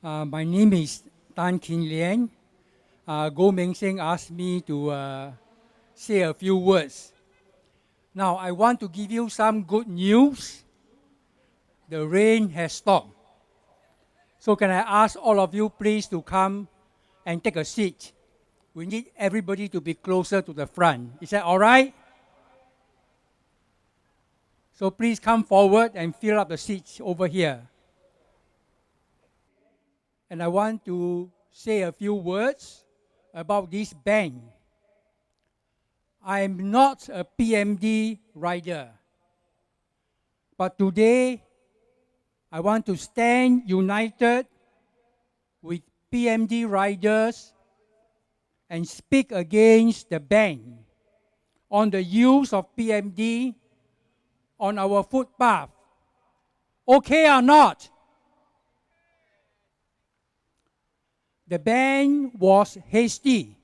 My name is Lian. Go Meng Seng asked me to say a few words. Now, I want to give you some good news. The rain has stopped. So can I ask all of you please to come and take a seat? We need everybody to be closer to the front. Is that all right? So please come forward and fill up the seats over here. And I want to say a few words about this ban. I am not a PMD rider, but today I want to stand united with PMD riders and speak against the ban on the use of PMD on our footpath. Okay or not? The ban was hasty.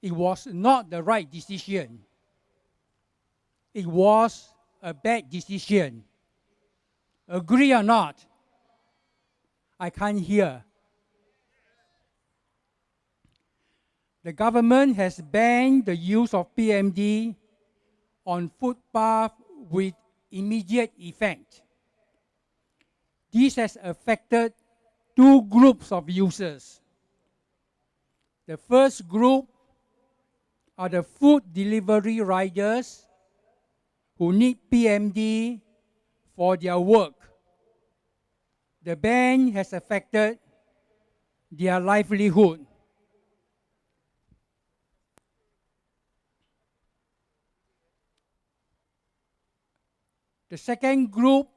It was not the right decision. It was a bad decision. Agree or not? I can't hear. The government has banned the use of PMD on footpath with immediate effect. This has affected two groups of users. The first group are the food delivery riders who need PMD for their work. The ban has affected their livelihood. The second group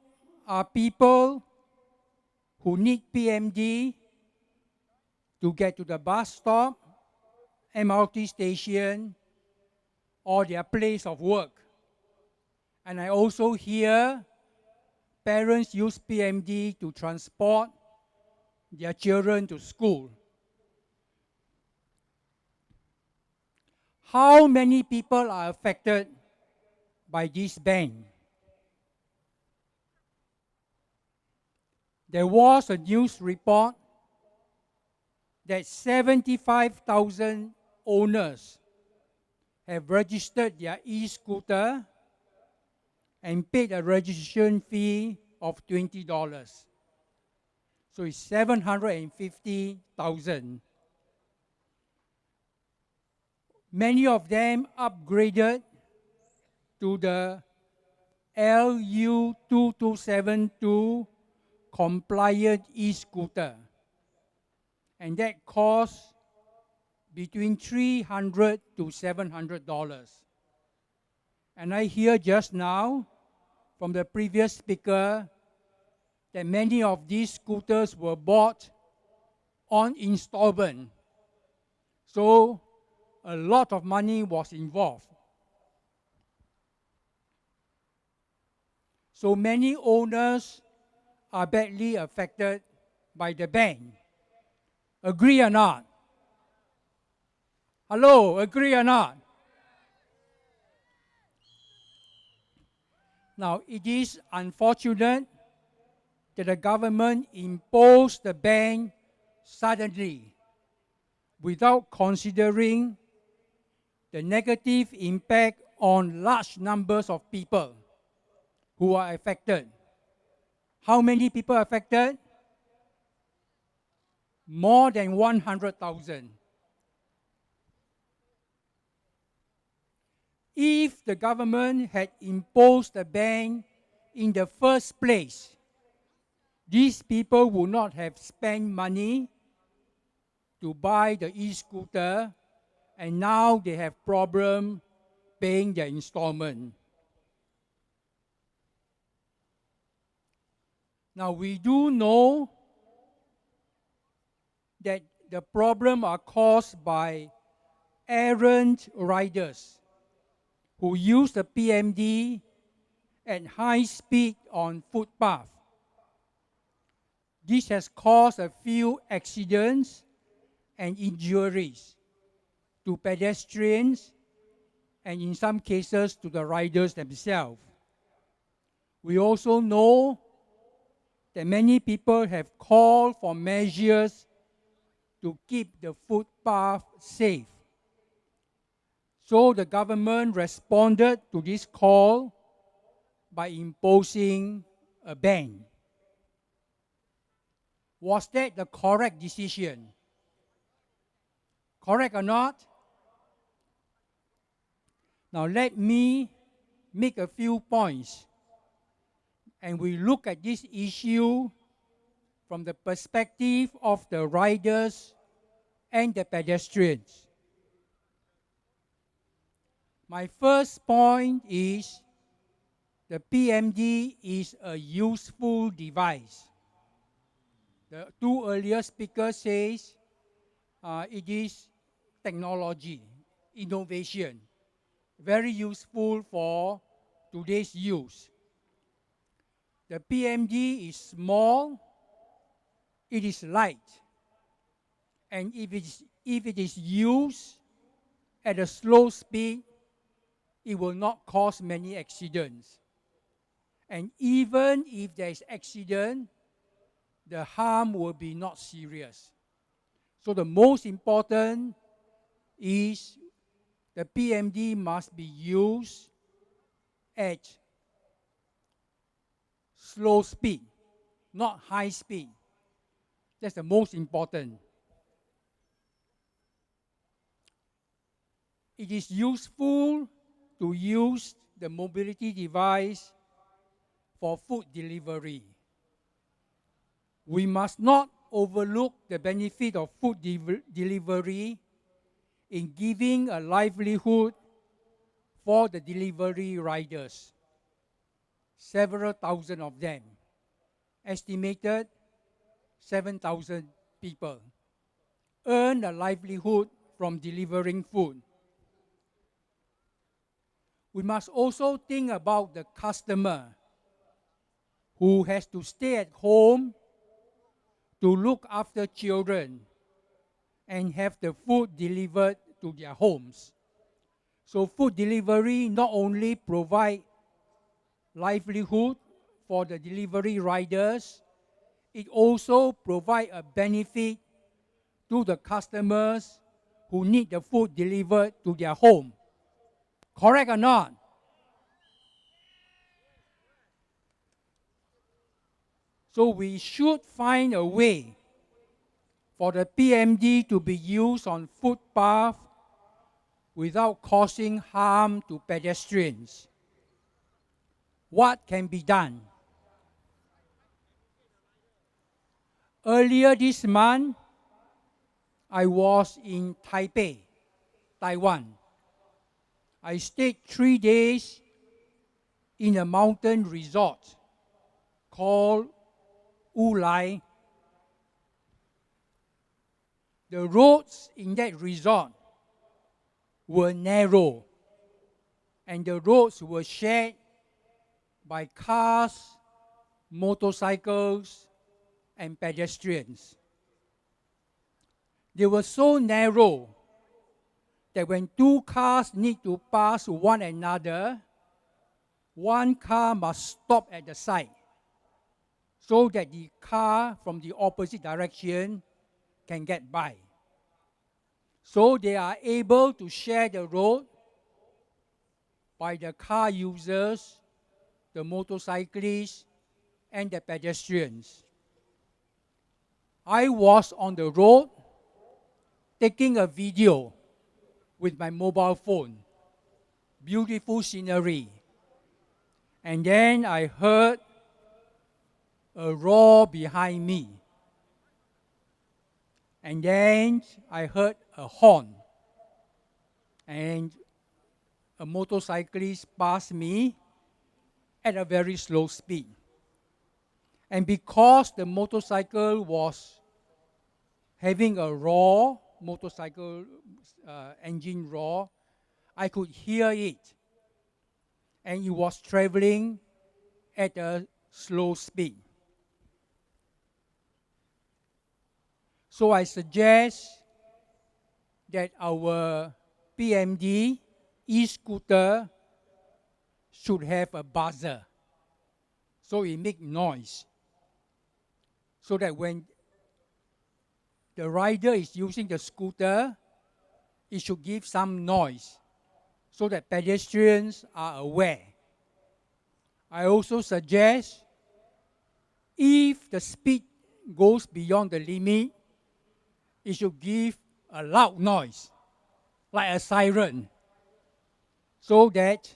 are people who need PMD to get to the bus stop, MRT station, or their place of work. And I also hear parents use PMD to transport their children to school. How many people are affected by this ban? There was a news report that 75,000 owners have registered their e-scooter and paid a registration fee of $20. So it's 750,000. Many of them upgraded to the LU2272 compliant e-scooter, and that costs between $300 to $700. And I hear just now from the previous speaker that many of these scooters were bought on installment. So a lot of money was involved. So many owners are badly affected by the ban. Agree or not? Hello, agree or not? Now, it is unfortunate that the government imposed the ban suddenly without considering the negative impact on large numbers of people who are affected. How many people are affected? More than 100,000. If the government had imposed a ban in the first place, these people would not have spent money to buy the e-scooter, and now they have problem paying their installment. Now, we do know that the problem are caused by errant riders who use the PMD at high speed on footpath. This has caused a few accidents and injuries to pedestrians and in some cases to the riders themselves. We also know that many people have called for measures to keep the footpath safe. So the government responded to this call by imposing a ban. Was that the correct decision? Correct or not? Now let me make a few points, and we look at this issue from the perspective of the riders and the pedestrians. My first point is the PMD is a useful device. The two earlier speakers says it is technology, innovation, very useful for today's use. The PMD is small, it is light, and if it is used at a slow speed, it will not cause many accidents. And even if there is accident, the harm will be not serious. So the most important is the PMD must be used at slow speed, not high speed. That's the most important. It is useful to use the mobility device for food delivery. We must not overlook the benefit of food delivery in giving a livelihood for the delivery riders. Several thousand of them, estimated 7,000 people, earn a livelihood from delivering food. We must also think about the customer who has to stay at home to look after children and have the food delivered to their homes. So food delivery not only provide livelihood for the delivery riders, it also provide a benefit to the customers who need the food delivered to their home. Correct or not? So we should find a way for the PMD to be used on footpath without causing harm to pedestrians. What can be done? Earlier this month, I was in Taipei, Taiwan. I stayed 3 days in a mountain resort called Wulai. The roads in that resort were narrow, and the roads were shared by cars, motorcycles, and pedestrians. They were so narrow that when two cars need to pass one another, one car must stop at the side so that the car from the opposite direction can get by. So they are able to share the road by the car users, the motorcyclists, and the pedestrians. I was on the road taking a video with my mobile phone. Beautiful scenery. And then I heard a roar behind me. And then I heard a horn. And a motorcyclist passed me at a very slow speed. And because the motorcycle was having a roar, motorcycle engine roar, I could hear it. And it was traveling at a slow speed. So I suggest that our PMD e-scooter should have a buzzer, so it makes noise. so that when the rider is using the scooter, it should give some noise so that pedestrians are aware. I also suggest if the speed goes beyond the limit, it should give a loud noise, like a siren, so that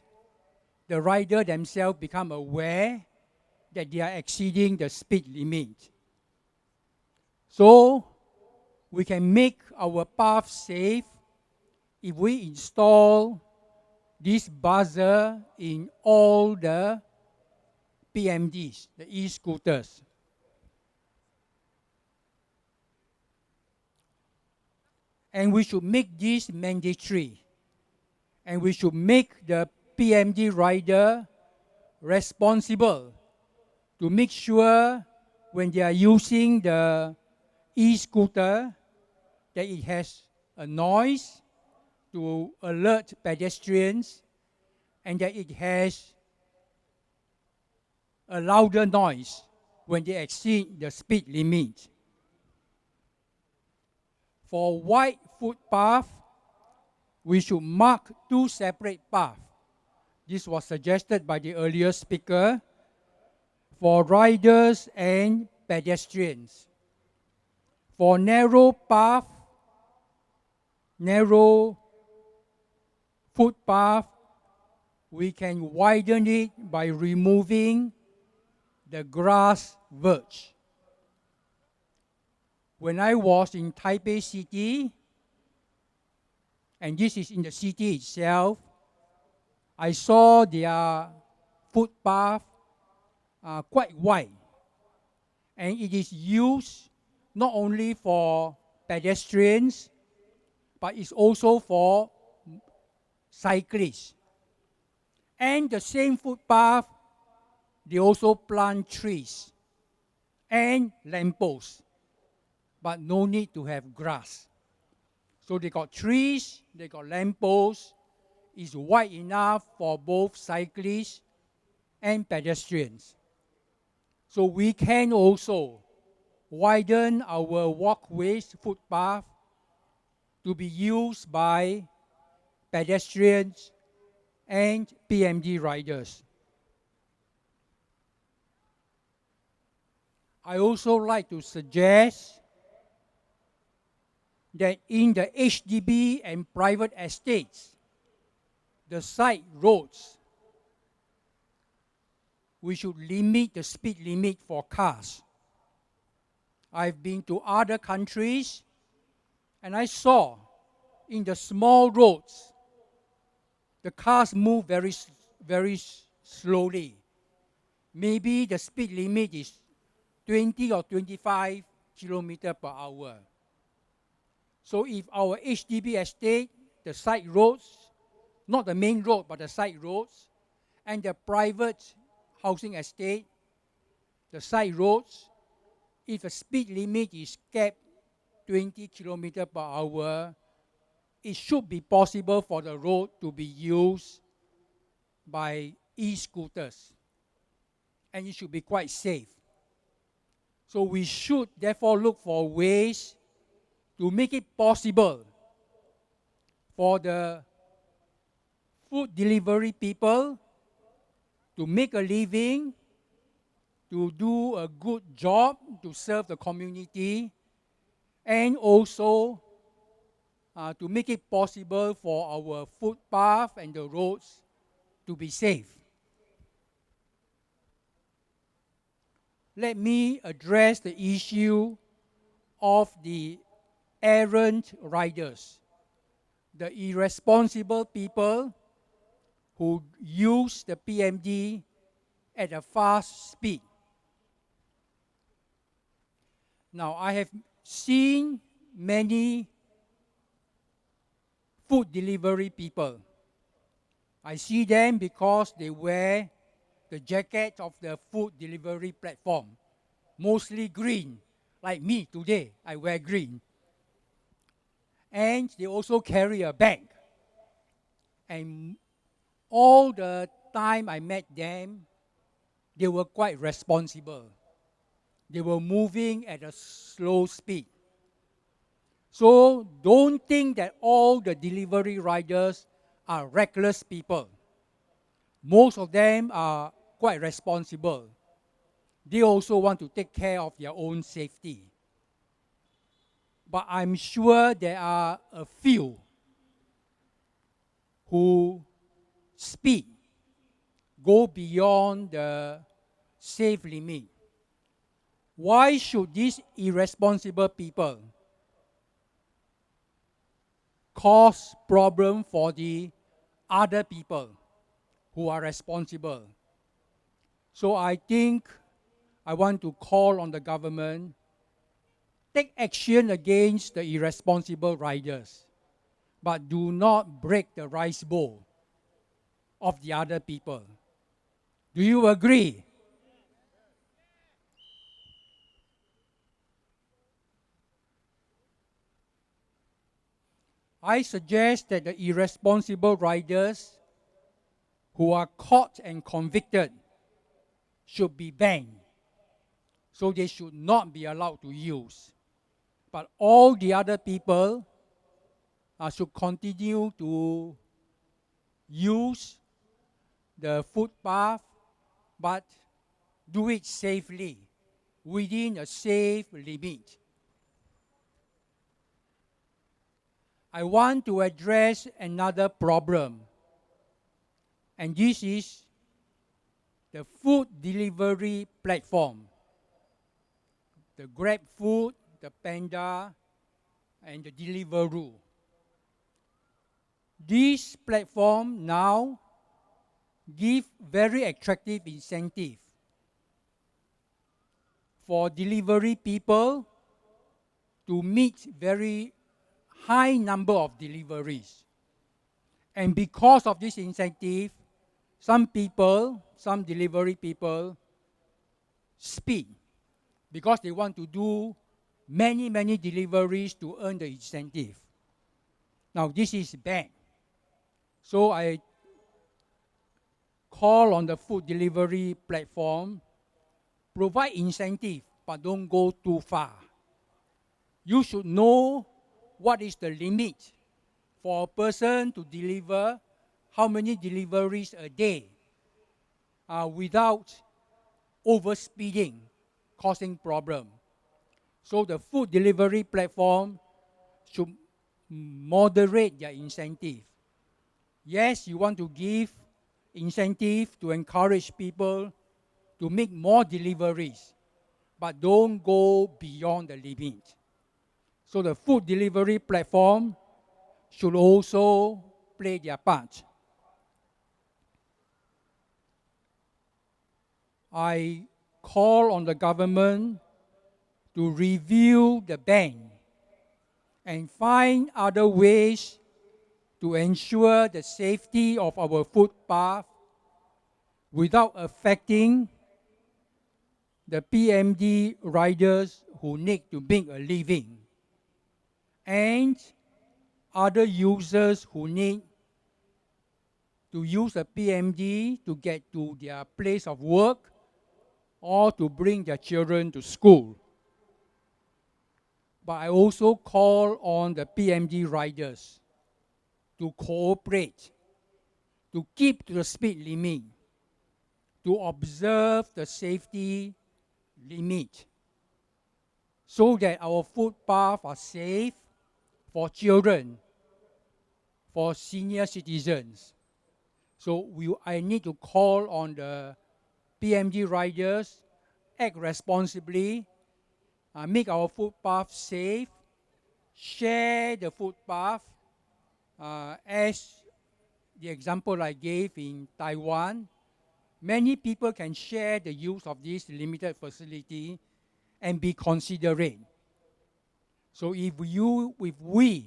the rider themselves become aware that they are exceeding the speed limit. So we can make our path safe if we install this buzzer in all the PMDs, the e-scooters. And we should make this mandatory. And we should make the PMD rider responsible to make sure when they are using the e-scooter that it has a noise to alert pedestrians and that it has a louder noise when they exceed the speed limit. For wide footpath, we should mark two separate paths. This was suggested by the earlier speaker for riders and pedestrians. For narrow path, narrow footpath, we can widen it by removing the grass verge. When I was in Taipei City, and this is in the city itself, I saw their footpath quite wide. And it is used not only for pedestrians, but it's also for cyclists. And the same footpath, they also plant trees and lampposts, but no need to have grass. So they got trees, they got lampposts, it's wide enough for both cyclists and pedestrians. So we can also widen our walkways, footpath, to be used by pedestrians and PMD riders. I also like to suggest that in the HDB and private estates, the side roads, we should limit the speed limit for cars. I've been to other countries and I saw in the small roads, the cars move very slowly. Maybe the speed limit is 20 or 25 kilometers per hour. So if our HDB estate, the side roads, not the main road, but the side roads, and the private housing estate, the side roads, if the speed limit is kept 20 kilometers per hour, it should be possible for the road to be used by e-scooters. And it should be quite safe. So we should therefore look for ways to make it possible for the food delivery people to make a living, to do a good job, to serve the community, and also to make it possible for our footpath and the roads to be safe. Let me address the issue of the errant riders, the irresponsible people who use the PMD at a fast speed. Now, I have seen many food delivery people. I see them because they wear the jacket of the food delivery platform, mostly green, like me today, I wear green. And they also carry a bag. And all the time I met them, they were quite responsible. They were moving at a slow speed. So don't think that all the delivery riders are reckless people. Most of them are quite responsible. They also want to take care of their own safety. But I'm sure there are a few who speed, go beyond the safe limit. Why should these irresponsible people cause problem for the other people who are responsible? So I think I want to call on the government, take action against the irresponsible riders, but do not break the rice bowl of the other people. Do you agree? I suggest that the irresponsible riders who are caught and convicted should be banned. So they should not be allowed to use. But all the other people should continue to use the footpath, but do it safely, within a safe limit. I want to address another problem, and this is the food delivery platform. The Grab Food, the Panda, and the Deliveroo. This platform now give very attractive incentive for delivery people to meet very high number of deliveries. And because of this incentive, some delivery people speed because they want to do many deliveries to earn the incentive. Now this is bad. So I call on the food delivery platform, provide incentive, but don't go too far. You should know what is the limit for a person to deliver, how many deliveries a day without overspeeding, causing problem. So the food delivery platform should moderate their incentive. Yes, you want to give incentive to encourage people to make more deliveries, but don't go beyond the limit. So the food delivery platform should also play their part. I call on the government to review the ban and find other ways to ensure the safety of our footpath without affecting the PMD riders who need to make a living and other users who need to use a PMD to get to their place of work or to bring their children to school. But I also call on the PMD riders to cooperate, to keep to the speed limit, to observe the safety limit, so that our footpaths are safe for children, for senior citizens. So I need to call on the PMD riders, act responsibly, make our footpath safe, share the footpath, as the example I gave in Taiwan. Many people can share the use of this limited facility and be considerate. So if we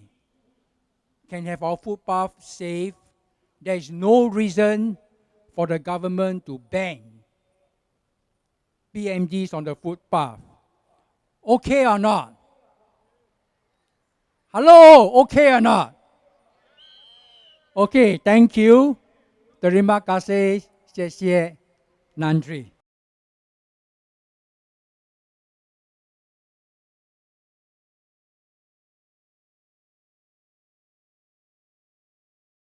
can have our footpath safe, there is no reason for the government to ban PMDs on the footpath. Okay or not? Hello, okay or not? Okay, thank you. Terima kasih, 谢谢, Nandri.